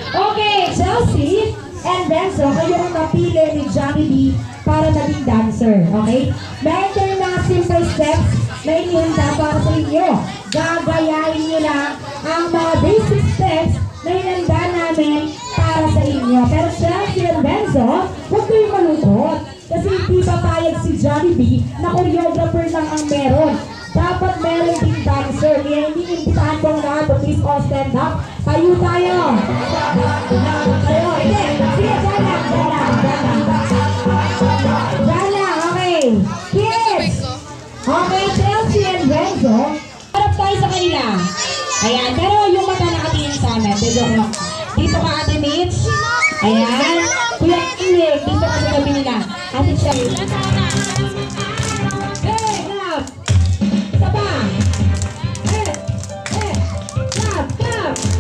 Okay, Chelsea and Renzo, kayo ang napili ni Johnny B para maging dancer, okay? Meron kayo mga simple steps na inihanda para sa inyo. Gagayahin nyo lang ang mga basic steps na inihanda namin para sa inyo. Pero Chelsea and Renzo, huwag kayong malungkot. Kasi hindi papayag si Johnny B na choreographer lang ang meron. Dapat meron din dancer. Kaya hindi imbitahan ko ang lahat. Please all stand up. Tayo tayo. Tayo. Hindi. Sige, Jana. Jana, okay. Kids. Okay, Chelsea and Renzo. Harap tayo sa kanila. Ayan. Pero yung mata nakatingin sa amin. Dito ka, Ate Mitch. Ayan. Kuya Ilig. Dito ka sa gabi nila. Ate Chelsea. Clap!